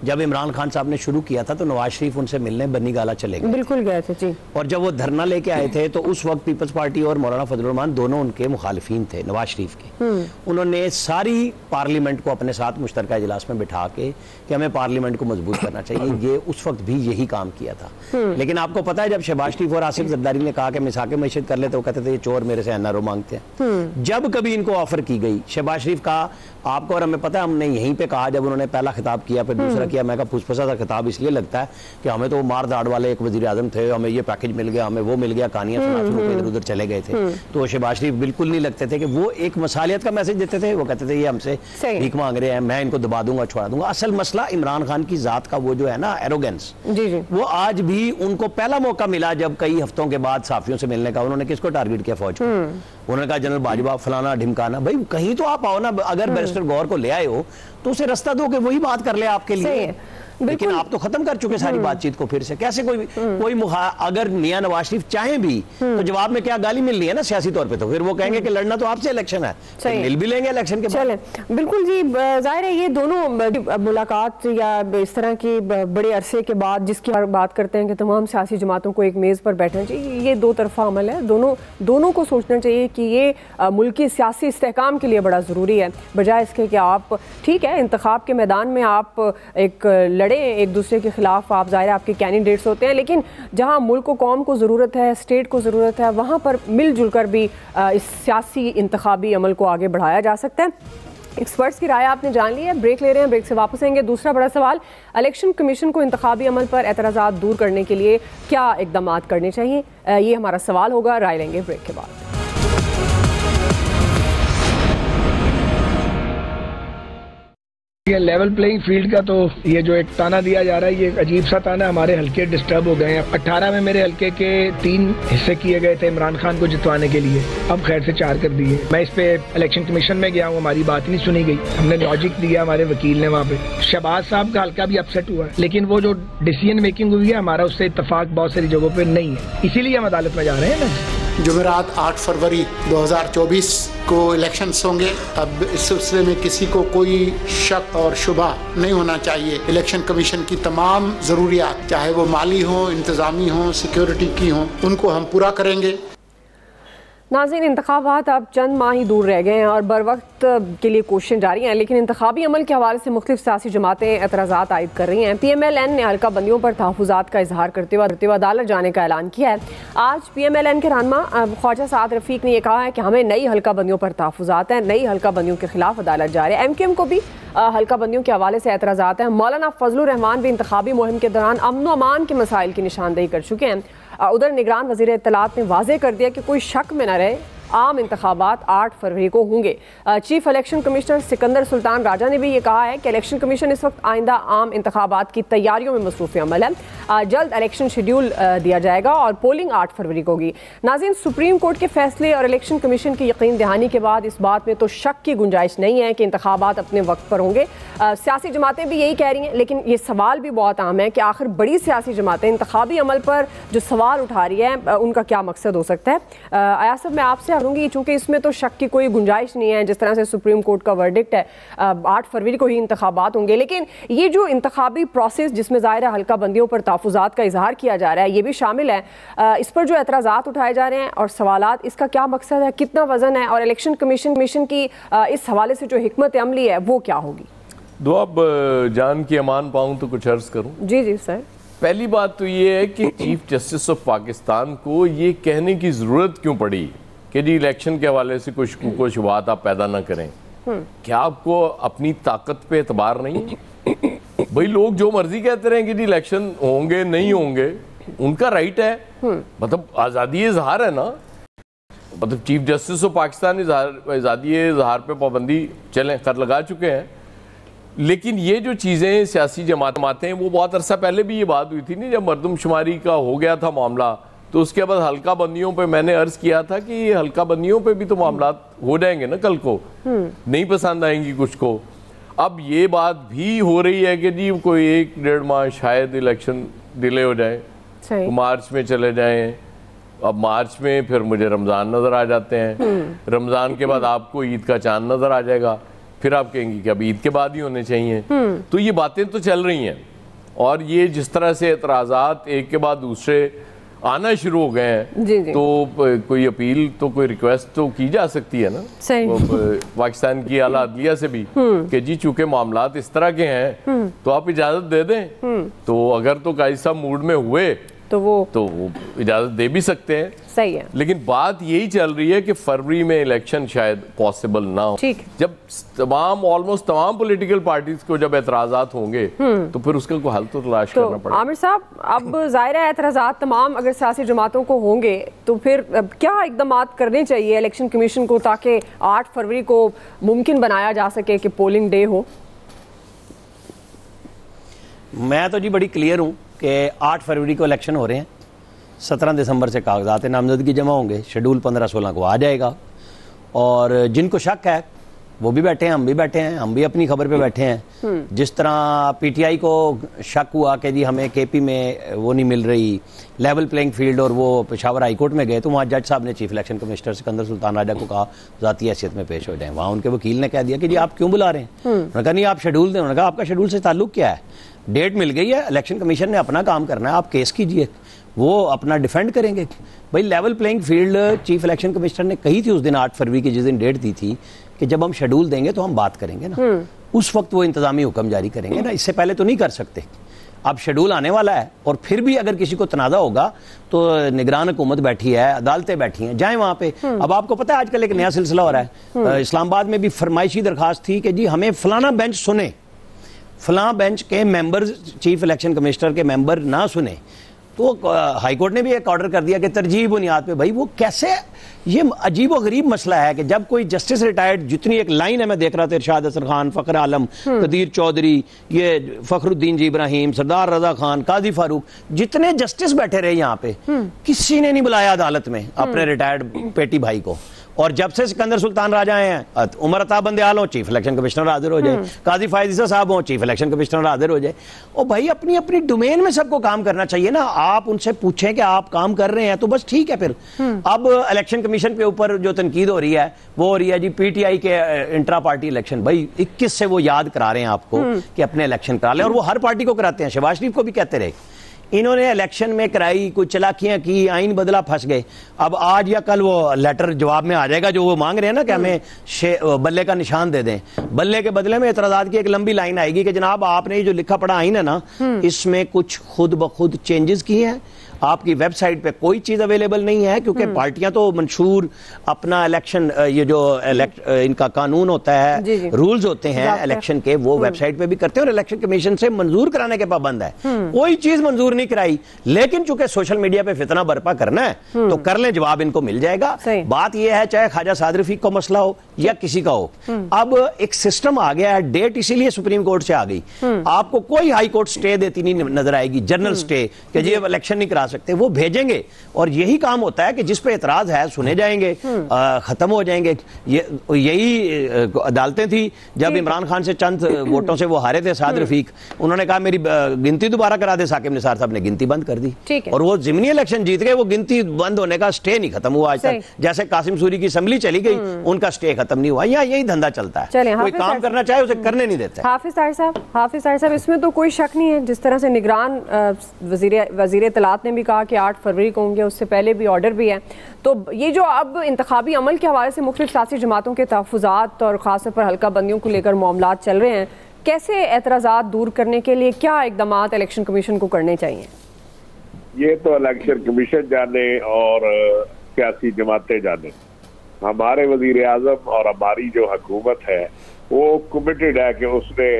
जब इमरान खान साहब ने शुरू किया था तो नवाज शरीफ उनसे मिलने बन्नी गाला चले गए, बिल्कुल गए थे जी। और जब वो धरना लेके आए थे तो उस वक्त पीपल्स पार्टी और मौलाना फजलुर रहमान दोनों उनके मुखालिफिन थे नवाज शरीफ के। उन्होंने सारी पार्लियामेंट को अपने साथ मुश्तरका इजलास में बिठा के कि हमें पार्लियामेंट को मजबूत करना चाहिए, ये उस वक्त भी यही काम किया था। लेकिन आपको पता है जब शहबाज शरीफ और आसिफ जरदारी ने कहा कि मिसाके मैशत कर ले तो वो कहते थे ये चोर मेरे से एनआरओ मांगते हैं। जब कभी इनको ऑफर की गई, शहबाज शरीफ का आपको और हमें पता है, हमने यहीं पे कहा जब उन्होंने पहला खिताब किया फिर दूसरा किया, मैं कहा फुसफुसा सा खिताब इसलिए लगता है कि हमें तो मार दाड़ वाले एक वजीर आजम थे, हमें ये पैकेज मिल गया, हमें वो मिल गया, कहानियां सुना सुना के इधर उधर चले गए थे। तो शहबाज शरीफ बिल्कुल नहीं लगते थे कि वो एक मसालियत का मैसेज देते थे। वो कहते थे ये हमसे भीख मांग रहे हैं, मैं इनको दबा दूंगा, छुड़ा दूंगा। असल मसला इमरान खान की जात का वो जो है ना एरोगेंस, वो आज भी उनको पहला मौका मिला जब कई हफ्तों के बाद साफियों से मिलने का, उन्होंने किसको टारगेट किया? फौज को। उन्होंने कहा जनरल बाजवा फलाना ढिमकाना, भाई कहीं तो आप आओ ना, अगर बैरिस्टर गौहर को ले आए हो तो उसे रास्ता दो कि वही बात कर ले आपके लिए। लेकिन आप तो खत्म कर चुके सारी बातचीत को फिर से। कैसे कोई अगर मियां नवाज शरीफ चाहें भी तो जवाब में क्या गाली मिलनी है ना सियासी तौर पे, तो फिर वो कहेंगे कि लड़ना तो आपसे इलेक्शन है, तो मिल भी लेंगे इलेक्शन के बाद। बिल्कुल जी, जाहिर है ये दोनों मुलाकात या इस तरह की बड़े अरसे के बाद जिसकी बात करते हैं कि तमाम सियासी जमातों को एक मेज़ पर बैठना चाहिए, ये दो तरफा अमल है। दोनों को सोचना चाहिए कि ये मुल्क की सियासी इस्तेहकाम के लिए बड़ा ज़रूरी है, बजाय इसके कि आप ठीक है इंतखाब के मैदान में आप एक लड़े एक दूसरे के खिलाफ, आप ज़ाहिर है आपके कैंडिडेट्स होते हैं, लेकिन जहां मुल्क को कौम को ज़रूरत है, स्टेट को ज़रूरत है, वहां पर मिलजुल कर भी इस सियासी इंतखाबी अमल को आगे बढ़ाया जा सकता है। एक्सपर्ट्स की राय आपने जान ली है, ब्रेक ले रहे हैं, ब्रेक से वापस आएंगे। दूसरा बड़ा सवाल, इलेक्शन कमीशन को इंतखाबी अमल पर एतराज़ात दूर करने के लिए क्या इकदाम करने चाहिए, ये हमारा सवाल होगा। राय लेंगे ब्रेक के बाद। ये लेवल प्लेइंग फील्ड का तो ये जो एक ताना दिया जा रहा है, ये एक अजीब सा ताना। हमारे हल्के डिस्टर्ब हो गए हैं। 18 में मेरे हल्के के 3 हिस्से किए गए थे इमरान खान को जितवाने के लिए, अब खैर से 4 कर दिए। मैं इस पे इलेक्शन कमीशन में गया हूँ, हमारी बात नहीं सुनी गई। हमने लॉजिक दिया हमारे वकील ने वहाँ पे। शहबाज साहब का हल्का भी अपसेट हुआ है, लेकिन वो जो डिसीजन मेकिंग हुई है हमारा उससे इत्तेफाक बहुत सारी जगहों पर नहीं है, इसीलिए हम अदालत में जा रहे हैं ना। जुमेरात 8 फरवरी 2024 को इलेक्शंस होंगे। अब इस सिलसिले में किसी को कोई शक और शुबा नहीं होना चाहिए। इलेक्शन कमीशन की तमाम ज़रूरियात, चाहे वो माली हो, इंतज़ामी हो, सिक्योरिटी की हो, उनको हम पूरा करेंगे। नाज़रीन, इंतखाबात अब चंद माह ही दूर रह गए हैं और बर वक्त के लिए कोशिशें जारी हैं, लेकिन इंतखाबी अमल के हवाले से मुख्तलिफ सियासी जमातें एतराज़ात आयद कर रही हैं। PMLN ने हल्का बंदियों पर तहफ़्फ़ुज़ात का इजहार करते हुए अदालत जाने का ऐलान किया है। आज PMLN के रहनुमा ख्वाजा साद रफ़ीक ने यह कहा है कि हमें नई हल्का बंदियों पर तहफ़्फ़ुज़ात हैं, नई हल्का बंदियों के खिलाफ अदालत जा रही है। MQM को भी हल्का बंदियों के हवाले से एतराज़ात हैं। मौलाना फजलुर रहमान भी इंतखाबी मुहिम के दौरान अमन व अमान के मसाइल की निशानदेही कर चुके हैं। उधर निगरान वज़ीर इत्तलात ने वाज़ेह कर दिया कि कोई शक में न रहे, आम इंतखाबात 8 फरवरी को होंगे। Chief election commissioner Sikandar Sultan Raja ने भी ये कहा है कि इलेक्शन कमीशन इस वक्त आइंदा आम इंतखाबात की तैयारियों में मसरूफ़ अमल है। जल्द इलेक्शन शेड्यूल दिया जाएगा और पोलिंग 8 फरवरी को होगी। नाज़रीन, सुप्रीम कोर्ट के फैसले और इलेक्शन कमीशन की यकीन दहानी के बाद इस बात में तो शक की गुंजाइश नहीं है कि इंतखाबात अपने वक्त पर होंगे। सियासी जमातें भी यही कह रही हैं, लेकिन ये सवाल भी बहुत अहम है कि आखिर बड़ी सियासी जमातें इंतखाबी अमल पर जो सवाल उठा रही है उनका क्या मकसद हो सकता है। अयाज साहब, मैं आपसे दूंगी, चूंकि इसमें तो शक की कोई गुंजाइश नहीं है, जिस तरह से सुप्रीम कोर्ट का वर्डिक्ट है 8 फरवरी को ही इंतखाबात होंगे, लेकिन ये जो इंतखाबी प्रोसेस जिसमें ज़ाहिर है हल्का बंदियों पर तहफ़्फ़ुज़ात का इजहार किया जा रहा है, ये भी शामिल है। इस पर जो एतराज़ात उठाए जा रहे हैं और सवालात, इसका क्या मकसद है, कितना वजन है, और इलेक्शन कमीशन की इस हवाले से जो हिकमत अमली है वो क्या होगी? दो अब जान की अमान पाऊँ तो कुछ अर्ज़ करूँ। जी जी सर। पहली बात तो ये है कि चीफ जस्टिस ऑफ पाकिस्तान को ये कहने की ज़रूरत क्यों पड़ी कि जी इलेक्शन के हवाले से कुछ शुबहात आप पैदा ना करें। क्या आपको अपनी ताकत पे एतबार नहीं? भाई लोग जो मर्जी कहते रहे कि जी इलेक्शन होंगे नहीं होंगे, उनका राइट है, मतलब आज़ादी इजहार है ना। मतलब चीफ जस्टिस ऑफ पाकिस्तान आज़ादी इजहार पे पाबंदी चलें कर लगा चुके हैं, लेकिन ये जो चीज़ें सियासी जमातें हैं वो बहुत अरसा पहले भी ये बात हुई थी नहीं, जब मरदमशुमारी का हो गया था मामला, तो उसके बाद हल्का बंदियों पे मैंने अर्ज किया था कि ये हल्का बंदियों पे भी तो मामला हो जाएंगे ना कल को, नहीं पसंद आएंगी कुछ को। अब ये बात भी हो रही है कि जी कोई 1-1.5 माह शायद इलेक्शन डिले हो जाए, तो मार्च में चले जाएं। अब मार्च में फिर मुझे रमज़ान नज़र आ जाते हैं, रमज़ान के बाद आपको ईद का चांद नज़र आ जाएगा, फिर आप कहेंगे कि अब ईद के बाद ही होने चाहिए। तो ये बातें तो चल रही हैं, और ये जिस तरह से एतराज़ात एक के बाद दूसरे आना शुरू हो गए हैं, तो कोई अपील तो कोई रिक्वेस्ट तो की जा सकती है ना पाकिस्तान की आला अदलिया से भी कि जी चूंकि मामलात इस तरह के हैं तो आप इजाज़त दे दें। तो अगर तो काजी साहब मूड में हुए तो वो इजाज़त दे भी सकते हैं। सही है, लेकिन बात यही चल रही है कि फरवरी में इलेक्शन शायद पॉसिबल ना हो। जब ऑलमोस्ट तमाम पॉलिटिकल पार्टीज को जब एतराज़ात होंगे तो फिर उसका कोई हल तो तलाश करना पड़ेगा। आमिर साहब, अब ज़ाहिर है एतराज़ात तमाम अगर सियासी जमातों को होंगे तो फिर क्या इक़दाम करने चाहिए इलेक्शन कमीशन को ताकि 8 फरवरी को मुमकिन बनाया जा सके कि पोलिंग डे हो? मैं तो जी बड़ी क्लियर हूँ कि 8 फरवरी को इलेक्शन हो रहे हैं, 17 दिसंबर से कागजात नामजदगी जमा होंगे, शेड्यूल 15-16 को आ जाएगा, और जिनको शक है वो भी बैठे हैं, हम भी बैठे हैं, हम भी अपनी खबर पे बैठे हैं। जिस तरह PTI को शक हुआ कि जी हमें KP में वो नहीं मिल रही लेवल प्लेइंग फील्ड, और वो पेशावर हाई कोर्ट में गए, तो वहाँ जज साहब ने chief election commissioner Sikandar Sultan Raja को कहा ज़ाती हैसियत में पेश हो जाएं। वहाँ उनके वकील ने कह दिया कि जी आप क्यों बुला रहे हैं? उन्होंने कहा नहीं आप शेड्यूल दें। उन्होंने कहा आपका शेड्यूल से ताल्लुक क्या है? डेट मिल गई है, इलेक्शन कमीशन ने अपना काम करना है, आप केस कीजिए, वो अपना डिफेंड करेंगे। भाई level playing field chief election commissioner ने कही थी उस दिन 8 फरवरी की, जिस दिन डेट दी थी कि जब हम शेड्यूल देंगे तो हम बात करेंगे ना, उस वक्त वो इंतजामी हुक्म जारी करेंगे ना, इससे पहले तो नहीं कर सकते। अब शेड्यूल आने वाला है, और फिर भी अगर किसी को तनाज़ा होगा तो निगरान हुकूमत बैठी है, अदालतें बैठी हैं, जाएं वहाँ पे। अब आपको पता है आजकल एक नया सिलसिला हो रहा है, इस्लामाबाद में भी फरमाइशी दरखास्त थी कि जी हमें फलाना बेंच सुने, फलां बेंच के मेंबर चीफ इलेक्शन कमिश्नर के मेंबर ना सुने, तो हाई कोर्ट ने भी एक ऑर्डर कर दिया कि तरजीह बुनियाद पे। भाई वो कैसे, ये अजीब व गरीब मसला है कि जब कोई जस्टिस रिटायर्ड, जितनी एक लाइन है मैं देख रहा था, इरशाद हसन खान, फ़ख्र आलम, कदीर चौधरी, ये फ़खरुद्दीन जी इब्राहिम, सरदार रजा खान, काजी फारूक, जितने जस्टिस बैठे रहे यहाँ पे, किसी ने नहीं बुलाया अदालत में अपने रिटायर्ड पेटी भाई को। और जब से सिकंदर सुल्तान राजा आए हैं, उमर अताब बंदयाल हो, चीफ इलेक्शन कमिश्नर हाजिर हो जाए, काजी फायद साहब हो, चीफ इलेक्शन कमिश्नर हाजिर हो जाए। और भाई अपनी अपनी डोमेन में सबको काम करना चाहिए ना। आप उनसे पूछें कि आप काम कर रहे हैं तो बस ठीक है। फिर अब इलेक्शन कमीशन के ऊपर जो तनकीद हो रही है वो हो रही है जी PTI के इंट्रा पार्टी इलेक्शन। भाई 21 से वो याद करा रहे हैं आपको कि अपने इलेक्शन करा लें, और वो हर पार्टी को कराते हैं, शहबाज शरीफ को भी कहते रहे इन्होंने इलेक्शन में कराई, कुछ चलाकियां की, आइन बदला, फंस गए। अब आज या कल वो लेटर जवाब में आ जाएगा जो वो मांग रहे हैं ना कि हमें बल्ले का निशान दे दें। बल्ले के बदले में एतराजात की एक लंबी लाइन आएगी कि जनाब आपने ये जो लिखा पढ़ा आइन है ना, इसमें कुछ खुद ब खुद चेंजेस किए हैं, आपकी वेबसाइट पे कोई चीज अवेलेबल नहीं है, क्योंकि पार्टियां तो मंशूर अपना इलेक्शन ये जो इनका कानून होता है, रूल्स होते हैं इलेक्शन के, वो वेबसाइट पे भी करते हैं और इलेक्शन कमीशन से मंजूर कराने के पाबंद है। कोई चीज मंजूर नहीं कराई, लेकिन चूंकि सोशल मीडिया पे फितना बर्पा करना है तो कर ले, जवाब इनको मिल जाएगा। बात यह है चाहे ख्वाजा साद रफीक का मसला हो या किसी का हो, अब एक सिस्टम आ गया है, डेट इसीलिए सुप्रीम कोर्ट से आ गई। आपको कोई हाई कोर्ट स्टे देती नहीं नजर आएगी, जनरल स्टे कि जी अब इलेक्शन नहीं करा सकते, वो भेजेंगे। और यही काम होता है कि जिस पे एतराज है सुने जाएंगे, खत्म हो जाएंगे। यही अदालतें थी जब इमरान खान से चंद वोटों से वो हारे थे साद रफीक, उन्होंने कहा मेरी गिनती दोबारा करा दे, साकिब निसार साहब ने गिनती बंद कर दी और वो जिमनी इलेक्शन जीत गए। वो गिनती बंद होने का स्टे नहीं खत्म हुआ आज तक। जैसे कासिम सूरी की असेंबली चली गई, उनका स्टे खत्म नहीं हुआ। यहाँ यही धंधा चलता है, कोई काम करना चाहे उसे करने नहीं देता। हाफिज ताहिर साहब, इसमें तो कोई शक नहीं है, जिस तरह से निगरान वजीर इत्तलात ने भी कहा कि 8 फरवरी को होंगे, उससे पहले भी ऑर्डर भी है। तो ये जो अब इंतखाबी अमल के हवाले से मुख्तलिफ सियासी जमातों के तहफ़्फ़ुज़ात और ख़ास तौर पर हल्का बंदियों को लेकर मामलात चल रहे हैं, कैसे एतराज़ात दूर करने के लिए क्या इक़दामात इलेक्शन कमीशन को करने चाहिए? ये तो इलेक्शन कमीशन जाने और सियासी जमातें जाने। हमारे वजीर आज़म और हमारी जो हुकूमत है वो कमिटेड है कि उसने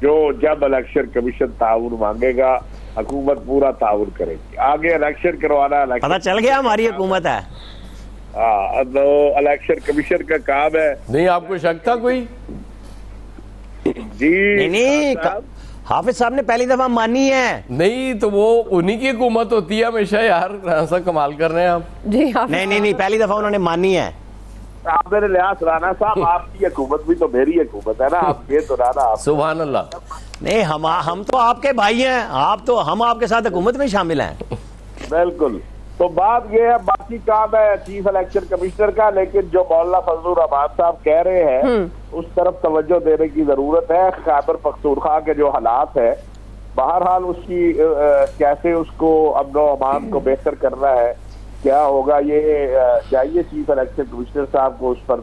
जो जब इलेक्शन कमीशन ताउन मांगेगा हुकूमत पूरा ताउन करेगी। आगे इलेक्शन करवाना, पता चल गया हमारी हुकूमत है। तो इलेक्शन कमीशन का काम है। नहीं, आपको शक था कोई? जी नहीं, हाफिज साहब ने पहली दफा मानी है। नहीं तो वो उन्हीं की हुकूमत होती है हमेशा यार, ऐसा कमाल कर रहे हैं आप। जी नहीं, पहली दफा उन्होंने मानी है। आप मेरे लिहाज राना साहब, आपकी हुकूमत भी तो मेरी हुकूमत है ना, आप ये तो राना। सुभान अल्लाह। नहीं, हम तो आपके भाई हैं, हम आपके साथ हुकूमत में शामिल हैं। बिल्कुल। तो बात ये है, बाकी काम है चीफ इलेक्शन कमिश्नर का, लेकिन जो मौलाना फजलुर रहमान साहब कह रहे हैं उस तरफ तवज्जो देने की जरूरत है। खैबर पख्तूनख्वा के जो हालात है, बहरहाल उसकी कैसे उसको अमन अमान को बेहतर करना है, क्या होगा, ये चाहिए चीफ इलेक्शन कमिश्नर साहब को उस पर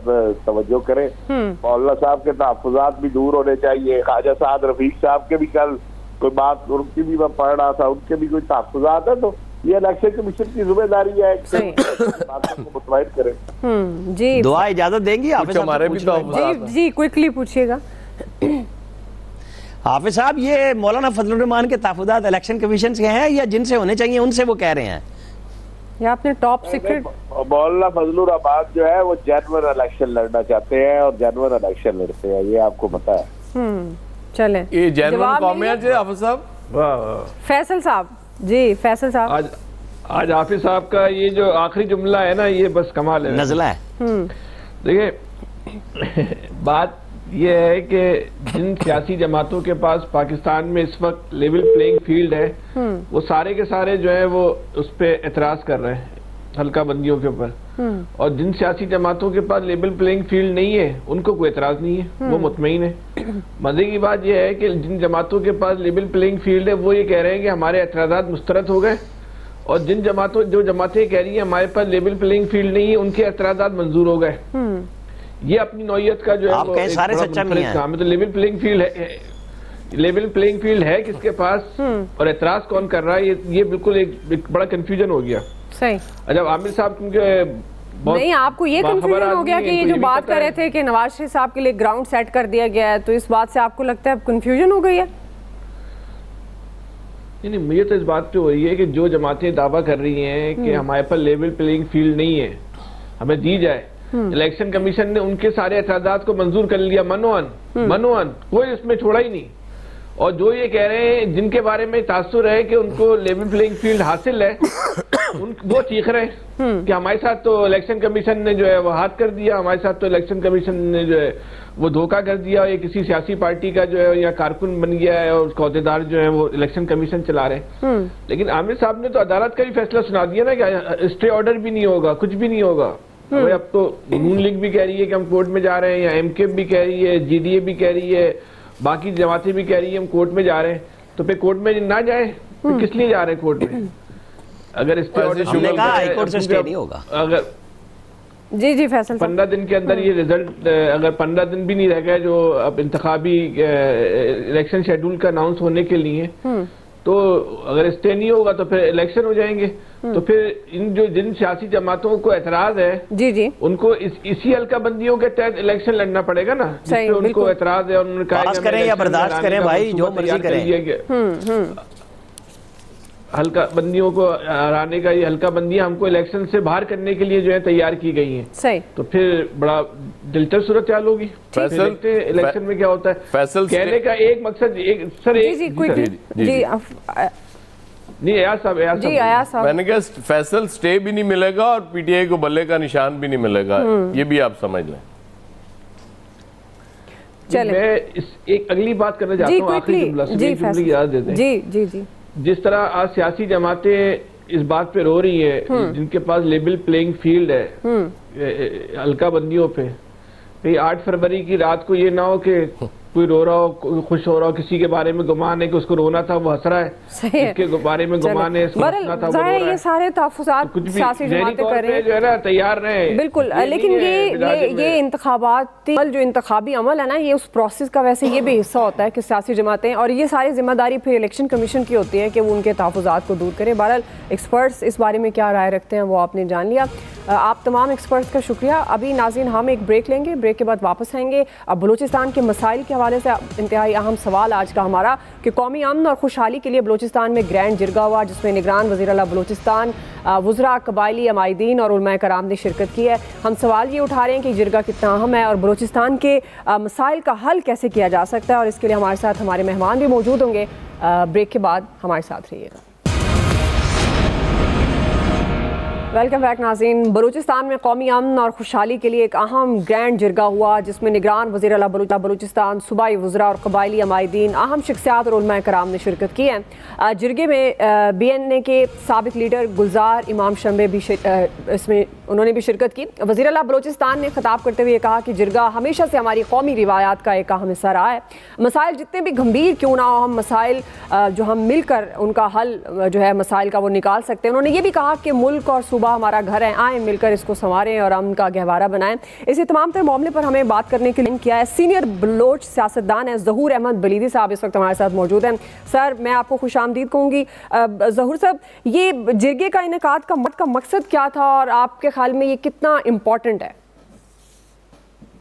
तवज्जो करें। मौलाना साहब के तहफ़्फ़ुज़ात भी दूर होने चाहिए। ख्वाजा साद रफीक साहब के भी कल कोई बात, उनकी भी मैं पढ़ रहा था, उनके भी कोई तहफ़्फ़ुज़ात है। तो ये इलेक्शन कमीशन की जिम्मेदारी है बातों को मुतमईन करें। जी, दुआ इजाजत देंगी आप हमारे भी जी क्विकली पूछिएगा। हाफिज साहब, ये मौलाना फजलुर रहमान के तहफ़्फ़ुज़ात इलेक्शन कमीशन के हैं या जिनसे होने चाहिए उनसे वो कह रहे हैं? या आपने टॉप सीक्रेट? मौलाना फजलुर रहमान जो है वो जेन्युइन इलेक्शन लड़ना चाहते हैं और जेन्युइन इलेक्शन लड़ते हैं, ये आपको पता है। चले, ये जेन्युइन कौन है जी हाफिज साहब? फैसल साहब जी, फैसल साहब, आज हाफिज साहब का ये जो आखिरी जुमला है ना, ये बस कमाल है, नज़ला है। देखिए बात ये है कि जिन सियासी जमातों के पास पाकिस्तान में इस वक्त लेवल प्लेइंग फील्ड है, वो सारे के सारे जो है वो उस पर एतराज कर रहे हैं हल्का बंदियों के ऊपर। और जिन सियासी जमातों के पास लेवल प्लेइंग फील्ड नहीं है उनको कोई एतराज नहीं है, वो मुतमईन है। मजे की बात यह है कि जिन जमातों के पास लेवल प्लेइंग फील्ड है वो ये कह रहे हैं कि हमारे एतराजात मुस्तरद हो गए, और जो जमातें कह रही है हमारे पास लेवल प्लेइंग फील्ड नहीं है, उनके एतराजात मंजूर हो गए। ये अपनी नौयत का जो है आप कहें सारे सच्चा मियां काम है। तो लेवल प्लेइंग फील्ड है, लेवल प्लेइंग फील्ड है किसके पास और एतराज कौन कर रहा है, ये बिल्कुल एक बड़ा कंफ्यूजन हो गया। सही। जब आमिर साहब नहीं, आपको ये कंफ्यूजन हो गया कि ये जो बात कर रहे थे कि नवाज शरीफ साहब के लिए ग्राउंड सेट कर दिया गया है, तो इस बात से आपको लगता है कंफ्यूजन हो गई है? नहीं, मुझे तो इस बात पे हो रही है कि जो जमातें दावा कर रही हैं कि हमारे पास लेवल प्लेइंग फील्ड नहीं है, हमें दी जाए। इलेक्शन कमीशन ने उनके सारे एतराजात को मंजूर कर लिया, मनोअन कोई इसमें छोड़ा ही नहीं। और जो ये कह रहे हैं जिनके बारे में तासुर है कि उनको लेवल प्लेइंग फील्ड हासिल है, वो चीख रहे हैं कि हमारे साथ तो इलेक्शन कमीशन ने जो है वो हाथ कर दिया, हमारे साथ तो इलेक्शन कमीशन ने जो है वो धोखा कर दिया, ये किसी सियासी पार्टी का जो है या कारकुन बन गया है और उसका अहदेदार जो है वो इलेक्शन कमीशन चला रहे हैं। लेकिन आमिर साहब ने तो अदालत का भी फैसला सुना दिया ना कि स्टे ऑर्डर भी नहीं होगा, कुछ भी नहीं होगा। अब तो नून लीग भी कह रही है कि हम कोर्ट में जा रहे हैं, या एमके भी कह रही है, जीडीए भी कह रही है, बाकी जमातें भी कह रही है हम कोर्ट में जा रहे हैं, तो फिर कोर्ट में ना जाए, फिर किस लिए जा रहे हैं कोर्ट में? अगर स्टे हमने कहा हाई कोर्ट से स्टे नहीं होगा। अगर जी फैसल 15 दिन के अंदर ये रिजल्ट, अगर 15 दिन भी नहीं रह गए जो अब इंतखाबी इलेक्शन शेड्यूल का अनाउंस होने के लिए, तो अगर स्टे नहीं होगा तो फिर इलेक्शन हो जाएंगे। तो फिर जिन सियासी जमातों को एतराज है जी उनको इसी हल्का बंदियों के तहत इलेक्शन लड़ना पड़ेगा ना, जिसपे उनको एतराज है। उन्होंने कहा करें या बर्दाश्त करें भाई, जो मर्जी करें। हल्का बंदियों को हराने का, ये हल्का बंदियां हमको इलेक्शन से बाहर करने के लिए जो है तैयार की गई हैं। सही। तो फिर बड़ा दिलचस्प सूरत चाल होगी। इलेक्शन में क्या होता है। फैसल कहने का एक मकसद अयाज साहब मैंने कहा फैसल स्टे भी नहीं मिलेगा और पीटीआई को बल्ले का निशान भी नहीं मिलेगा, ये भी आप समझ लें। मैं एक अगली बात करना चाहता हूँ, आखिरी जुमला याद देते हैं। जी जिस तरह आज सियासी जमातें इस बात पे रो रही है, जिनके पास लेवल प्लेइंग फील्ड है हल्का बंदियों पे, 8 फरवरी की रात को ये ना हो कि कोई रो रहा हो, कोई खुश हो रहा हो, किसी के बारे में गुमान है कि उसको रोना था वो हंस रहा है, इसके बारे में गुमान है इसको हंसना था वो रो रहा है। ये सारे तहफ़्फ़ुज़ात सियासी जमातें कर रही हैं जो है ना, तैयार रहे बिल्कुल। लेकिन ये इंतखाबाती जो इंतखाबी अमल है ना, ये उस प्रोसेस का वैसे ये भी हिस्सा होता है कि सियासी जमातें, और ये सारी जिम्मेदारी फिर इलेक्शन कमीशन की होती है कि वो उनके तहफ़्फ़ुज़ात को दूर करें। बहरहाल एक्सपर्ट्स इस बारे में क्या राय रखते हैं वो आपने जान लिया। आप तमाम एक्सपर्ट्स का शुक्रिया। अभी नाज़रीन हम एक ब्रेक लेंगे, ब्रेक के बाद वापस आएंगे। अब बलूचिस्तान के मसाइल के हवाले से इंतहाई अहम सवाल आज का हमारा कि कौमी अमन और खुशहाली के लिए बलूचिस्तान में ग्रैंड जिरगा हुआ, जिसमें निगरान वज़ीर आला बलूचिस्तान, वुज़रा, कबायली, अमायदीन और उलमाए कराम ने शिरकत की है। हम सवाल ये उठा रहे हैं कि जिरगा कितना अहम है और बलूचिस्तान के मसाइल का हल कैसे किया जा सकता है, और इसके लिए हमारे साथ हमारे मेहमान भी मौजूद होंगे। ब्रेक के बाद हमारे साथ रहिएगा। वेलकम बैक नाज़रीन। बलूचिस्तान में कौमी अमन और खुशहाली के लिए एक अहम ग्रैंड जिरगा हुआ, जिसमें निगरान वज़ीर आला बलूचिस्तान, सूबाई वुज़रा और कबायली अमायदीन, अहम शख्सियात और उलमाए कराम ने शिरकत की है। जिरगे में BNA के साबिक लीडर गुलजार इमाम शंबे भी इसमें उन्होंने भी शिरकत की। वज़ीर आला बलूचिस्तान ने खिताब करते हुए कहा कि जिरगा हमेशा से हमारी कौमी रिवायात का एक अहम हिस्सा रहा है। मसाइल जितने भी गंभीर क्यों ना हो, हम मसाइल जो हम मिलकर उनका हल जो है मसाइल का वो निकाल सकते हैं। उन्होंने ये भी कहा कि मुल्क और सूबा हमारा घर है, आए मिलकर इसको संवारें और अमन का गहवारा बनाएं। इसी तमाम तर मामले पर हमें बात करने के लिए किया है सीनियर बलोच सियासतदान है ज़हूर अहमद बलीदी साहब, इस वक्त हमारे साथ मौजूद हैं। सर, मैं आपको खुशामदीद कहूँगी। ज़हूर साहब, ये जिरगे का इनेकाद का मकसद क्या था और आपके ख्याल में ये कितना इम्पोर्टेंट है?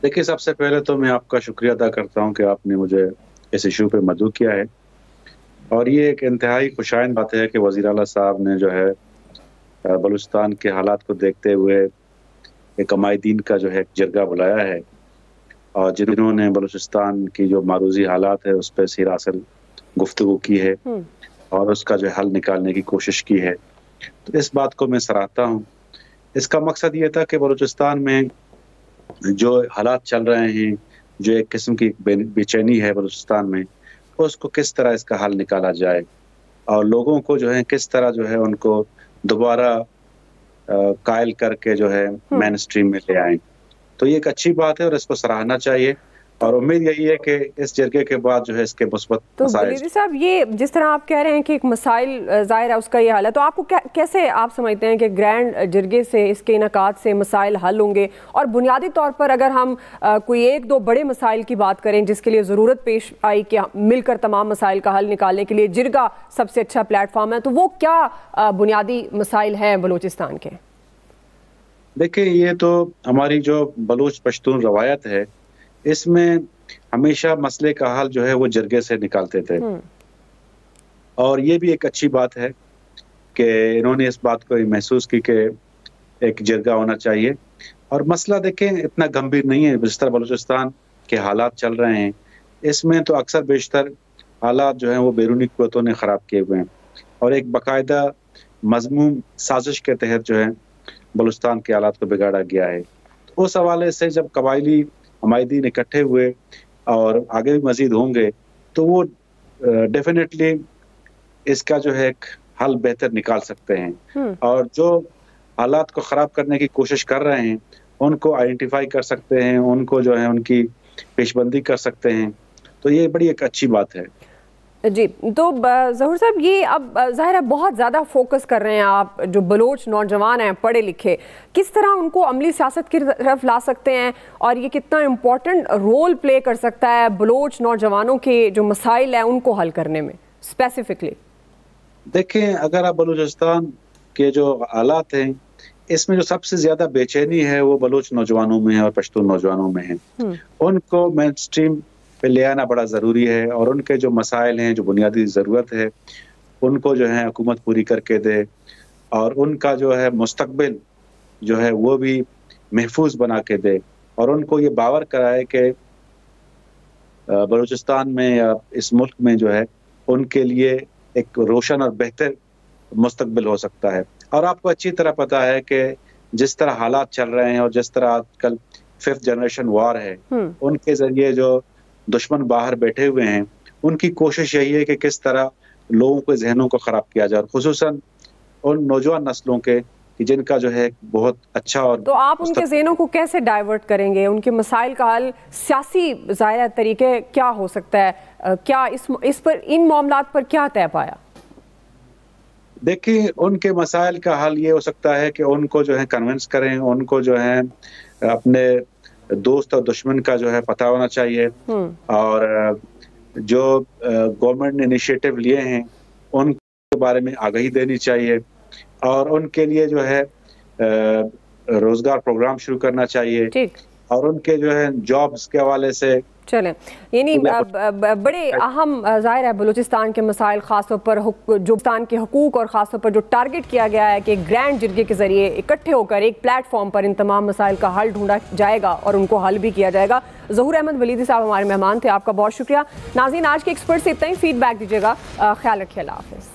देखिए, सबसे पहले तो मैं आपका शुक्रिया अदा करता हूँ कि आपने मुझे इस इशू पे मदऊ किया है, और ये एक इंतहाई खुशाइन बात है कि वज़ीर आला साहब ने जो है बलूचिस्तान के हालात को देखते हुए एक अमायदीन का जो है एक जिरगा बुलाया है, और जिन्होंने बलूचिस्तान की जो मारूजी हालात है उस पर सिरासल गुफ्तगू की है और उसका जो हल निकालने की कोशिश की है। तो इस बात को मैं सराहता हूँ। इसका मकसद ये था कि बलूचिस्तान में जो हालात चल रहे हैं, जो एक किस्म की बेचैनी है बलूचिस्तान में, उसको किस तरह इसका हल निकाला जाए और लोगों को जो है किस तरह जो है उनको दोबारा कायल करके जो है मेन स्ट्रीम में ले आए। तो ये एक अच्छी बात है और इसको सराहना चाहिए, और उम्मीद यही है कि इस जिरगे के बाद जो है इसके मुस्बत तो बलीदी साहब, ये जिस तरह आप कह रहे हैं कि एक मसाइल जाहिर है उसका ये हाल है, तो आपको कैसे आप समझते हैं कि ग्रैंड जिरगे से, इसके इनकाद से मसाइल हल होंगे? और बुनियादी तौर पर अगर हम कोई एक दो बड़े मसाइल की बात करें जिसके लिए ज़रूरत पेश आई कि मिलकर तमाम मसाइल का हल निकालने के लिए जिरगा सबसे अच्छा प्लेटफॉर्म है, तो वो क्या बुनियादी मसाइल हैं बलूचिस्तान के? देखिए, ये तो हमारी जो बलूच पश्तून रवायत है, इसमें हमेशा मसले का हल जो है वो जिरगे से निकालते थे, और ये भी एक अच्छी बात है कि इन्होंने इस बात को महसूस की कि एक जिरगा होना चाहिए। और मसला देखें इतना गंभीर नहीं है, जिस तरह बलूचिस्तान के हालात चल रहे हैं इसमें तो अक्सर बेशतर हालात जो हैं वो बैरूनी क़ुव्वतों ने ख़राब किए हुए हैं, और एक बाकायदा मज़मूम साजिश के तहत जो है बलूचिस्तान के हालात को बिगाड़ा गया है। तो उस हवाले से जब कबायली अमायदीन इकट्ठे हुए और आगे भी मजीद होंगे तो वो डेफिनेटली इसका जो है एक हल बेहतर निकाल सकते हैं, और जो हालात को ख़राब करने की कोशिश कर रहे हैं उनको आइडेंटिफाई कर सकते हैं, उनको जो है उनकी पेशबंदी कर सकते हैं। तो ये बड़ी एक अच्छी बात है। जी, तो ज़हूर साहब, ये अब ज़ाहिर है बहुत ज़्यादा फोकस कर रहे हैं आप, जो बलोच नौजवान हैं पढ़े लिखे, किस तरह उनको अमली सियासत की तरफ ला सकते हैं और ये कितना इम्पोर्टेंट रोल प्ले कर सकता है बलोच नौजवानों के जो मसाइल हैं उनको हल करने में स्पेसिफिकली? देखें, अगर आप बलूचिस्तान के जो हालात हैं, इसमें जो सबसे ज्यादा बेचैनी है वो बलोच नौजवानों में है और पश्तून नौजवानों में है। उनको मेन स्ट्रीम पे ले आना बड़ा ज़रूरी है और उनके जो मसाइल हैं, जो बुनियादी ज़रूरत है, उनको जो है हुकूमत पूरी करके दे और उनका जो है मुस्तकबिल जो है वो भी महफूज बना के दे और उनको ये बावर कराए कि बलूचिस्तान में या इस मुल्क में जो है उनके लिए एक रोशन और बेहतर मुस्तकबिल हो सकता है। और आपको अच्छी तरह पता है कि जिस तरह हालात चल रहे हैं और जिस तरह आजकल 5th जनरेशन वॉर है, उनके जरिए जो दुश्मन बाहर बैठे हुए हैं, उनकी कोशिश यही है कि किस तरह लोगों के जहनों को ख़राब किया जाए, खुसूसन उन नौजवान नस्लों के कि जिनका जो है बहुत अच्छा और तो आप उनके जहनों को कैसे डाइवर्ट करेंगे? उनके मसाइल का हल सियासी ज़ाहिर तरीके क्या हो सकता है? क्या इस पर, इन मामलात पर क्या तय पाया? देखिए, उनके मसाइल का हल ये हो सकता है कि उनको जो है कन्विंस करें, उनको जो है अपने दोस्त और दुश्मन का जो है पता होना चाहिए और जो गवर्नमेंट ने इनिशिएटिव लिए हैं उनके बारे में आगाही देनी चाहिए और उनके लिए जो है रोजगार प्रोग्राम शुरू करना चाहिए और उनके जो है जॉब्स के हवाले से चलें, यानी बड़े अहम ज़ाहिर है बलूचिस्तान के मसाइल, ख़ासतौर पर जो पाकिस्तान के हकूक़ और ख़ासतौर पर जो टारगेट किया गया है कि एक ग्रैंड जिरगे के ज़रिए इकट्ठे होकर एक प्लेटफॉर्म पर इन तमाम मसाइल का हल ढूंढा जाएगा और उनको हल भी किया जाएगा। ज़हूर अहमद वलीदी साहब हमारे मेहमान थे, आपका बहुत शुक्रिया। नाज़रीन, आज के एक्सपर्ट से इतना ही, फीडबैक दीजिएगा। ख्याल रखिए, अल्लाह हाफ़िज़।